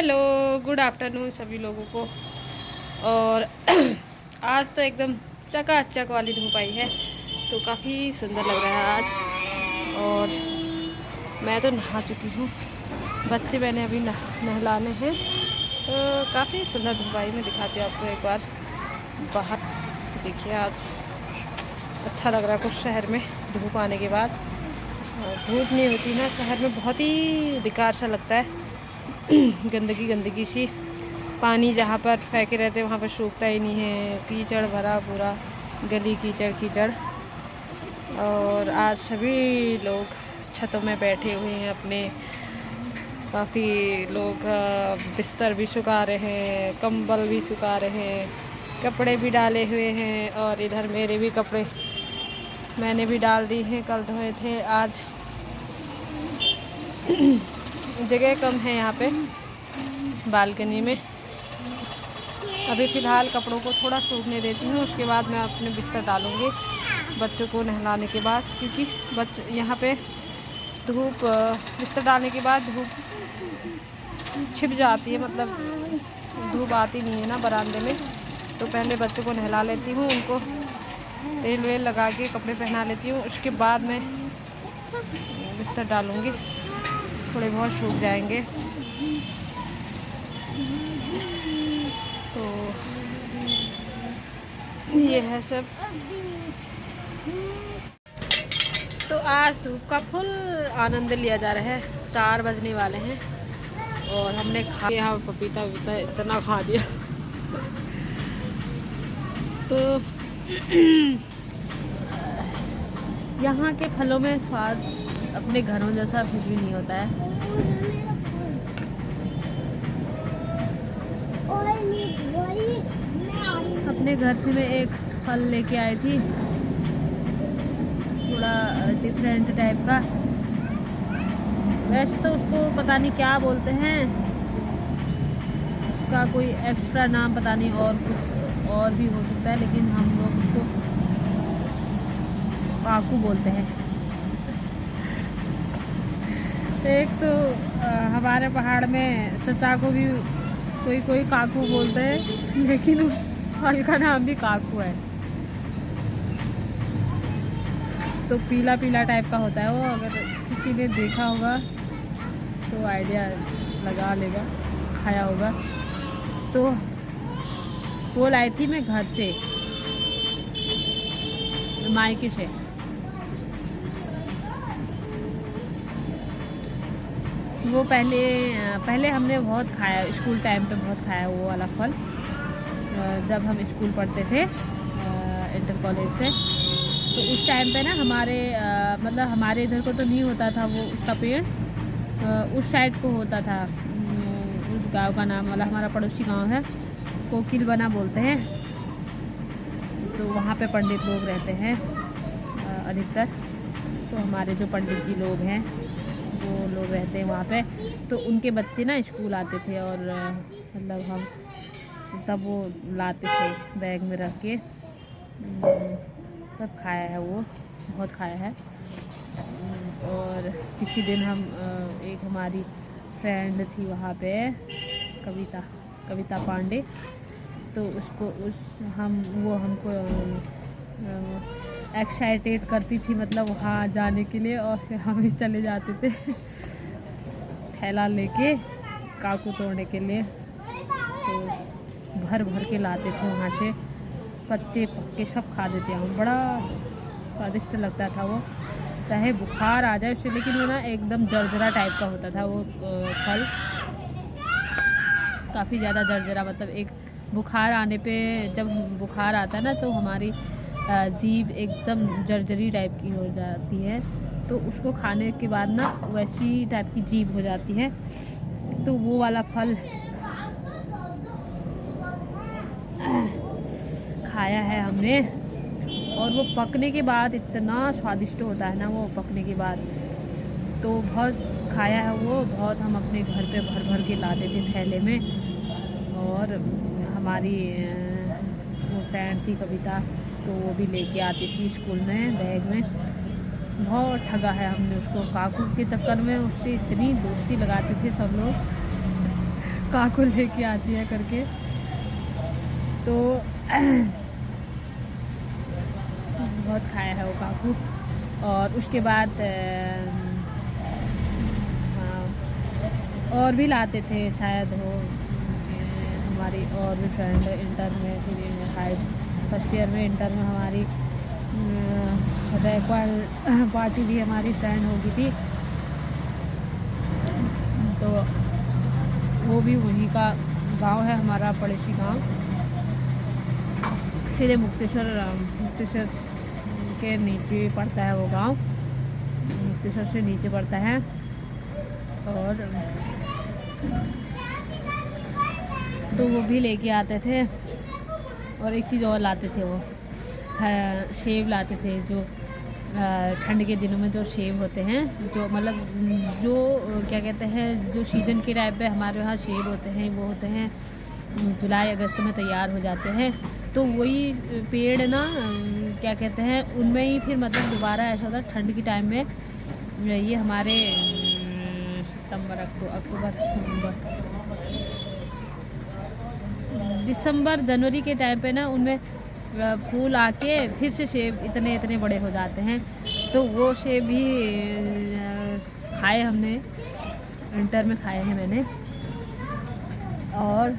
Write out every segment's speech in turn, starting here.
Hello, good afternoon सभी लोगों को। और आज तो एकदम चकाचक वाली धूप आई है, तो काफ़ी सुंदर लग रहा है आज। और मैं तो नहा चुकी हूँ, बच्चे मैंने अभी नहलाने हैं, तो काफ़ी सुंदर धूप आई। मैं दिखाती हूँ आपको एक बार बाहर। देखिए आज अच्छा लग रहा है कुछ शहर में धूप आने के बाद। धूप नहीं होती ना शहर में, बहुत ही बेकार सा लगता है। गंदगी गंदगी सी, पानी जहाँ पर फेंके रहते हैं वहाँ पर सूखता ही नहीं है, कीचड़ भरा पूरा गली, कीचड़ कीचड़। और आज सभी लोग छतों में बैठे हुए हैं अपने। काफ़ी लोग बिस्तर भी सुखा रहे हैं, कंबल भी सुखा रहे हैं, कपड़े भी डाले हुए हैं। और इधर मेरे भी कपड़े मैंने भी डाल दी हैं, कल धोए थे। आज जगह कम है यहाँ पे बालकनी में। अभी फ़िलहाल कपड़ों को थोड़ा सूखने देती हूँ, उसके बाद मैं अपने बिस्तर डालूँगी बच्चों को नहलाने के बाद। क्योंकि बच्चे यहाँ पे धूप, बिस्तर डालने के बाद धूप छिप जाती है, मतलब धूप आती नहीं है ना बरामदे में। तो पहले बच्चों को नहला लेती हूँ, उनको तेल वेल लगा के कपड़े पहना लेती हूँ, उसके बाद मैं बिस्तर डालूँगी। थोड़े बहुत सूख जाएंगे। तो ये है सब। तो आज धूप का फुल आनंद लिया जा रहा है। 4 बजने वाले हैं और हमने खा यहाँ पपीता वपीता इतना खा दिया। तो यहाँ के फलों में स्वाद अपने घरों जैसा कुछ भी नहीं होता है। अपने घर से मैं एक फल लेके आई थी, थोड़ा डिफरेंट टाइप का। वैसे तो उसको पता नहीं क्या बोलते हैं, उसका कोई एक्स्ट्रा नाम पता नहीं, और कुछ और भी हो सकता है, लेकिन हम लोग उसको काकू बोलते हैं। एक तो हमारे पहाड़ में चचा को भी कोई कोई काकू बोलते हैं, लेकिन उस फल का नाम भी काकू है। तो पीला पीला टाइप का होता है वो, अगर किसी ने देखा होगा तो आइडिया लगा लेगा, खाया होगा। तो वो लाई थी मैं घर से, मायके से। वो पहले हमने बहुत खाया, स्कूल टाइम पे बहुत खाया वो वाला फल, जब हम स्कूल पढ़ते थे इंटर कॉलेज से। तो उस टाइम पे ना हमारे मतलब हमारे इधर को तो नहीं होता था वो, उसका पेड़ उस साइड को होता था। उस गांव का नाम वाला हमारा पड़ोसी गांव है, कोकिल बना बोलते हैं। तो वहाँ पे पंडित लोग रहते हैं अधिकतर। तो हमारे जो पंडित जी लोग हैं वो लोग रहते हैं वहाँ पे। तो उनके बच्चे ना स्कूल आते थे, और मतलब हम तब वो लाते थे बैग में रख के। तब खाया है वो, बहुत खाया है। और किसी दिन हम एक हमारी फ्रेंड थी वहाँ पे, कविता पांडे। तो उसको हमको एक्साइटेड करती थी, मतलब वहाँ जाने के लिए। और फिर हम ही चले जाते थे थैला लेके काकू तोड़ने के लिए। तो भर भर के लाते थे वहाँ से, कच्चे पक्के सब खा देते हम। बड़ा स्वादिष्ट लगता था वो, चाहे बुखार आ जाए उससे। लेकिन वो ना एकदम जर्जरा टाइप का होता था वो फल, काफ़ी ज़्यादा जर्जरा। मतलब एक बुखार आने पे, जब बुखार आता है ना तो हमारी जीभ एकदम जर्जरी टाइप की हो जाती है। तो उसको खाने के बाद ना वैसी टाइप की जीभ हो जाती है। तो वो वाला फल खाया है हमने। और वो पकने के बाद इतना स्वादिष्ट होता है ना वो, पकने के बाद तो बहुत खाया है वो। बहुत हम अपने घर पे भर भर के लाते थे थैले में। और हमारी वो फ्रेंड थी कविता, तो वो भी लेके आती थी स्कूल में बैग में। बहुत ठगा है हमने उसको, काकू के चक्कर में उससे इतनी दोस्ती लगाते थे सब लोग। काकू लेके आती है करके। तो बहुत खाया है वो काकू। और उसके बाद हाँ, और भी लाते थे शायद हो हमारी और भी फ्रेंड इंटर में थी, फर्स्ट ईयर में इंटर में हमारी रैक्वाल पार्टी भी हमारी फ्रेंड हो गई थी। तो वो भी वहीं का गांव है हमारा, पड़ोसी गांव सीधे मुक्तेश्वर के नीचे पड़ता है वो गांव, मुक्तेश्वर से नीचे पड़ता है। और तो वो भी लेके आते थे। और एक चीज़ और लाते थे वो सेब लाते थे, जो ठंड के दिनों में जो सेब होते हैं, जो मतलब जो क्या कहते हैं, जो सीजन के टाइम पे हमारे यहाँ सेब होते हैं, वो होते हैं जुलाई अगस्त में तैयार हो जाते हैं। तो वही पेड़ ना क्या कहते हैं, उनमें ही फिर मतलब दोबारा ऐसा होता है ठंड के टाइम में, ये हमारे सितंबर अक्टूबर दिसंबर जनवरी के टाइम पे ना उनमें फूल आके फिर से सेब इतने इतने बड़े हो जाते हैं। तो वो सेब भी खाए हमने, विंटर में खाए हैं मैंने। और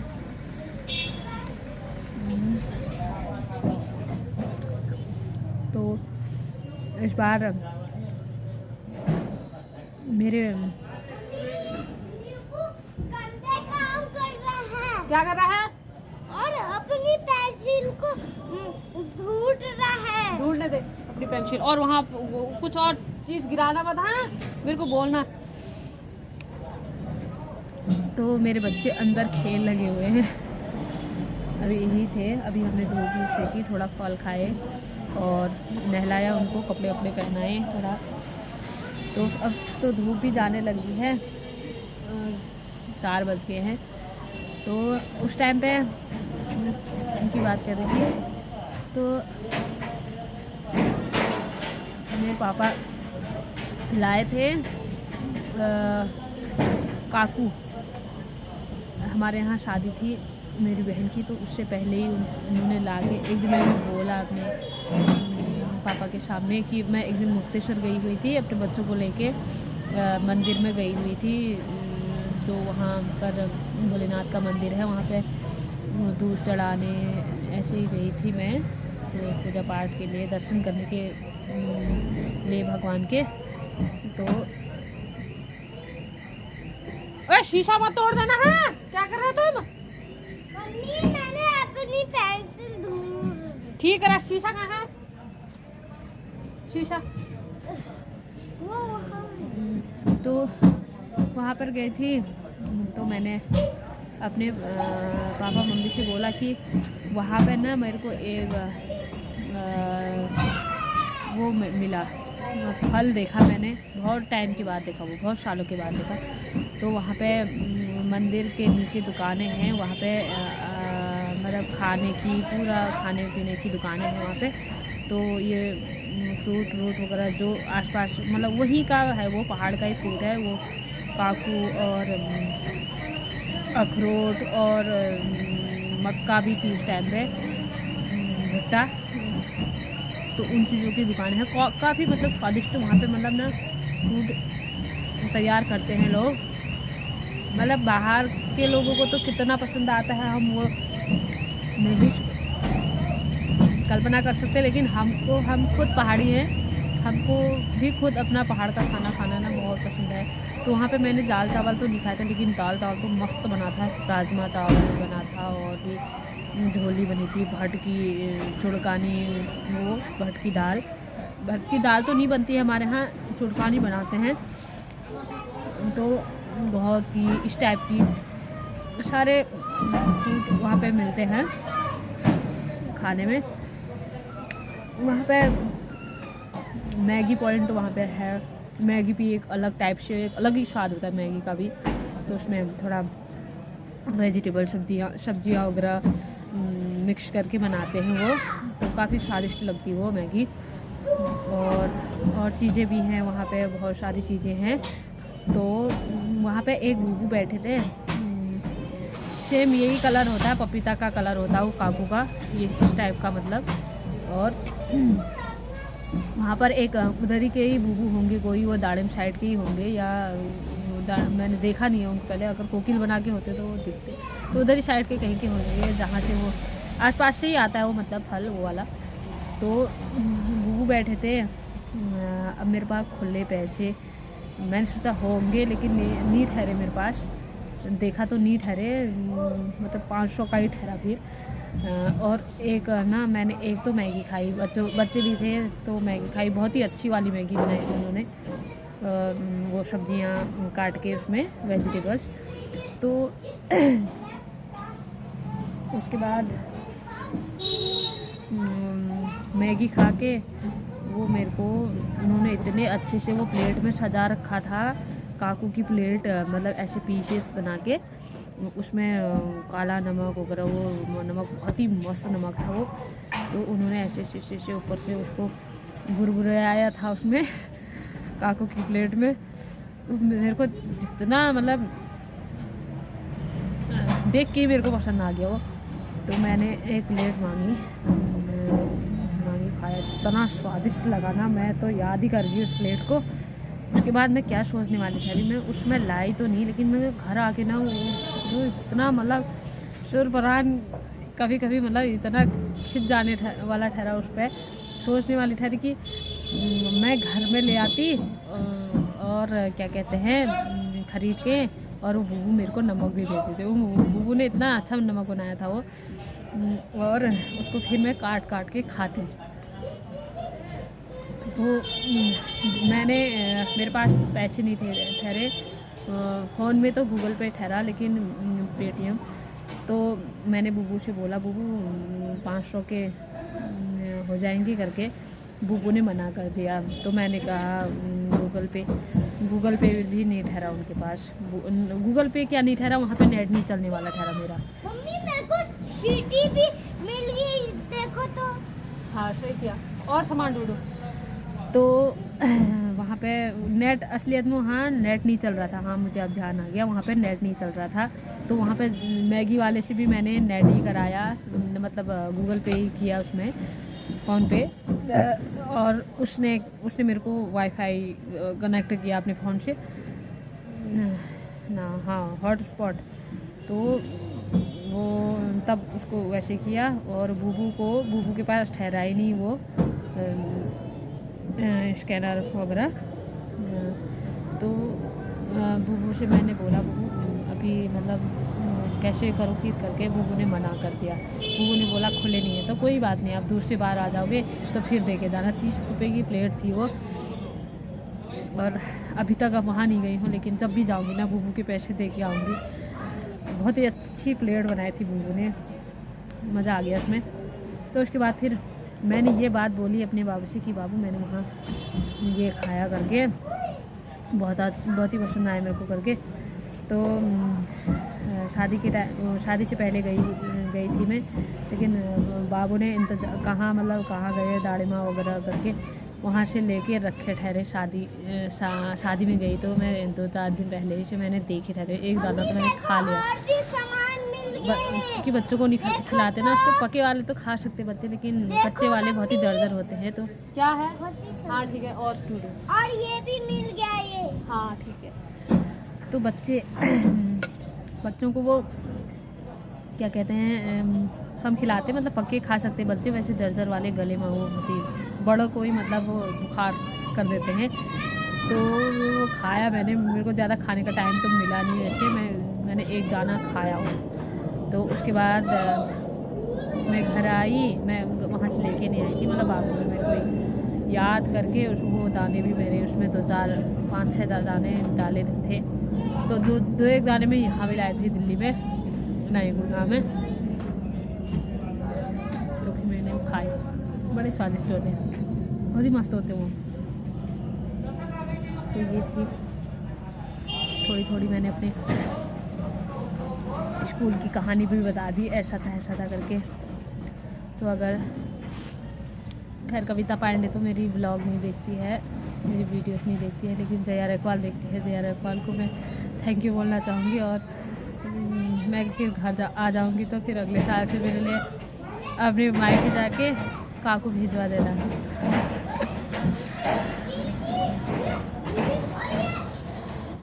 तो इस बार मेरे क्या कर रहा है और अपनी पेंसिल को ढूंढ रहा है। ढूंढने दे अपनी पेंसिल। और वहाँ कुछ और चीज़ गिराना मत, हाँ मेरे को बोलना। तो मेरे बच्चे अंदर खेल लगे हुए हैं, अभी यही थे। अभी हमने धूप सेकी, थोड़ा फल खाए और नहलाया उनको, कपड़े वपड़े पहनाए थोड़ा। तो अब तो धूप भी जाने लगी है, 4 बज गए हैं। तो उस टाइम पे उनकी बात कर रही थी, तो मेरे पापा लाए थे काकू। हमारे यहाँ शादी थी मेरी बहन की, तो उससे पहले ही उन्होंने ला के, एक दिन मैंने बोला अपने पापा के सामने कि मैं एक दिन मुक्तेश्वर गई हुई थी, अपने बच्चों को लेके मंदिर में गई हुई थी, जो वहाँ पर भोलेनाथ का मंदिर है, वहाँ पे दूध चढ़ाने ऐसे ही गई थी मैं, तो पूजा पाठ के लिए, दर्शन करने के लिए भगवान के। तो ओए शीशा मत तोड़ देना है, क्या कर रहे हो तुम? मम्मी मैंने अपनी पेंसिल ढूंढ। ठीक है, शीशा कहाँ है? शीशा वो वहाँ। तो वहाँ पर गई थी, तो मैंने अपने पापा मम्मी से बोला कि वहाँ पे ना मेरे को एक वो मिला, फल देखा मैंने, बहुत टाइम के बाद देखा, वो बहुत सालों के बाद देखा। तो वहाँ पे मंदिर के नीचे दुकानें हैं, वहाँ पे मतलब खाने की, पूरा खाने पीने की दुकानें हैं वहाँ पे। तो ये फ्रूट वगैरह जो आसपास मतलब वहीं का है, वो पहाड़ का ही फ्रूट है, वो काकू और अखरोट और मक्का भी थी उस टाइम पे, भुट्टा। तो उन चीज़ों की दुकान है, काफ़ी मतलब स्वादिष्ट वहाँ पे मतलब ना फूड तैयार करते हैं लोग। मतलब बाहर के लोगों को तो कितना पसंद आता है हम वो नहीं कल्पना कर सकते, लेकिन हम खुद पहाड़ी हैं, हमको भी खुद अपना पहाड़ का खाना खाना ना बहुत पसंद है। तो वहाँ पे मैंने दाल चावल तो नहीं खाया था, लेकिन दाल चावल तो मस्त बना था, राजमा चावल बना था, और भी झोली बनी थी, भट की चुड़कानी, वो भट की दाल तो नहीं बनती है हमारे यहाँ, चुड़कानी बनाते हैं। तो बहुत ही इस टाइप की सारे फूड वहाँ पे मिलते हैं खाने में। वहाँ पे मैगी पॉइंट वहाँ पे है, मैगी भी एक अलग टाइप से, एक अलग ही स्वाद होता है मैगी का भी। तो उसमें थोड़ा वेजिटेबल सब्जियाँ वगैरह मिक्स करके बनाते हैं वो, तो काफ़ी स्वादिष्ट लगती है वो मैगी। और चीज़ें भी हैं वहाँ पे, बहुत सारी चीज़ें हैं। तो वहाँ पे एक बुबू बैठे थे, सेम यही कलर होता है, पपीता का कलर होता है वो काकू का, ये इस टाइप का मतलब। और वहाँ पर एक उधर ही के ही बूबू होंगे कोई, वो दाड़िम साइड के ही होंगे, या मैंने देखा नहीं है उनको पहले, अगर कोकिल बना के होते तो वो दिखते, तो उधर ही साइड के कहीं के होंगे जहाँ से वो आसपास से ही आता है वो मतलब फल वो वाला। तो बूबू बैठे थे, अब मेरे पास खुले पैसे, मैंने सोचा होंगे लेकिन नहीं ठहरे मेरे पास, देखा तो नहीं ठहरे, मतलब 500 का ही ठहरा फिर। और एक ना मैंने एक तो मैगी खाई, बच्चे भी थे तो मैगी खाई, बहुत ही अच्छी वाली मैगी बनाई थी उन्होंने, वो सब्जियां काट के उसमें वेजिटेबल्स। तो उसके बाद मैगी खा के वो मेरे को उन्होंने इतने अच्छे से वो प्लेट में सजा रखा था, काकू की प्लेट, मतलब ऐसे पीसेस बना के, उसमें काला नमक वगैरह, वो नमक बहुत ही मस्त नमक था वो। तो उन्होंने ऐसे ऐसे ऊपर से उसको भुरभुराया था उसमें काकू की प्लेट में। मेरे को जितना मतलब देख के मेरे को पसंद आ गया वो। तो मैंने एक प्लेट मांगी, खाया, इतना स्वादिष्ट लगा ना, मैं तो याद ही कर गई उस प्लेट को। उसके बाद मैं क्या सोचने वाली थी, मैं उसमें लाई तो नहीं, लेकिन मैं घर आके ना वो इतना मतलब सुरपरान कभी कभी मतलब इतना खिंच जाने वाला ठहरा उस पर, सोचने वाली ठहरी कि मैं घर में ले आती और क्या कहते हैं ख़रीद के, और वो बूबू मेरे को नमक भी देते थे। वो बूबू ने इतना अच्छा नमक बनाया था वो, और उसको फिर मैं काट काट के खाती। तो मैंने मेरे पास पैसे नहीं ठहरे, फ़ोन में तो गूगल पे ठहरा, लेकिन पेटीएम। तो मैंने बूबू से बोला, बूबू 500 के हो जाएंगे करके, बूबू ने मना कर दिया। तो मैंने कहा गूगल पे भी नहीं ठहरा उनके पास, गूगल पे क्या नहीं ठहरा, वहाँ पे नेट नहीं चलने वाला ठहरा मेरा। मम्मी मेरे को सीटी भी मिल गई, देखो तो। हाँ सही किया, और सामान ढूंढो। तो वहाँ पे नेट असलियत में वहाँ नेट नहीं चल रहा था, हाँ मुझे अब ध्यान आ गया, वहाँ पे नेट नहीं चल रहा था। तो वहाँ पे मैगी वाले से भी मैंने नेट ही कराया, मतलब गूगल पे ही किया उसमें, फ़ोन पे, और उसने मेरे को वाईफाई कनेक्ट किया अपने फ़ोन से ना, हाँ हॉटस्पॉट। तो वो तब उसको वैसे किया, और बूबू के पास ठहरा ही नहीं वो स्कैनर वगैरह। तो बूबू से मैंने बोला, बूबू अभी मतलब कैसे करो फिर करके, बूबू ने मना कर दिया। बूबू ने बोला खुले नहीं है तो कोई बात नहीं, आप दूसरी बार आ जाओगे तो फिर दे के जाना। 30 रुपये की प्लेट थी वो, और अभी तक अब वहाँ नहीं गई हूँ, लेकिन जब भी जाऊँगी ना बूबू के पैसे दे के आऊँगी। बहुत ही अच्छी प्लेट बनाई थी बूबू ने, मज़ा आ गया उसमें। तो उसके बाद फिर मैंने ये बात बोली अपने बाबू से कि बाबू मैंने वहाँ ये खाया करके, बहुत ही पसंद आया मेरे को करके। तो शादी से पहले गई थी मैं, लेकिन बाबू ने कहाँ गए दाड़िमा वगैरह करके, वहाँ से लेके रखे ठहरे। शादी में गई तो मैं 2-4 दिन पहले ही से मैंने देखे ठहरे, एक दाना तो मैंने खा लिया, क्योंकि बच्चों को नहीं खिलाते ना उसको। पके वाले तो खा सकते बच्चे, लेकिन कच्चे वाले बहुत ही जर्जर होते हैं। तो क्या है, हाँ ठीक है, और ढूंढो, और ये भी मिल गया ये, हाँ ठीक है। तो बच्चों को वो क्या कहते हैं कम खिलाते, मतलब पके खा सकते बच्चे, वैसे जर्जर वाले गले में वो होती, बड़ों को ही मतलब वो बुखार कर देते हैं। तो वो खाया मैंने, मेरे को ज़्यादा खाने का टाइम तो मिला नहीं वैसे, मैंने एक दाना खाया हो। तो उसके बाद मैं घर आई, मैं वहाँ से लेके नहीं आई थी, मतलब बाबू ने मेरे को याद करके वो दाने भी मेरे उसमें 5-6 दाने डाले थे। तो दो एक दाने में यहाँ भी लाए थे दिल्ली में, नए गुड़गांव में। तो फिर मैंने वो खाए, बड़े स्वादिष्ट होते हैं, बहुत ही मस्त होते वो। तो ये थी थोड़ी मैंने अपने स्कूल की कहानी भी बता दी, ऐसा था करके। तो अगर खैर कविता पांडे तो मेरी ब्लॉग नहीं देखती है, मेरी वीडियोस नहीं देखती है, लेकिन जया रेकवाल देखती है। जया रेकवाल को मैं थैंक यू बोलना चाहूँगी। और मैं मैं फिर घर आ जाऊँगी तो फिर अगले साल से मेरे लिए अपनी मायके जाके काकू भिजवा देना।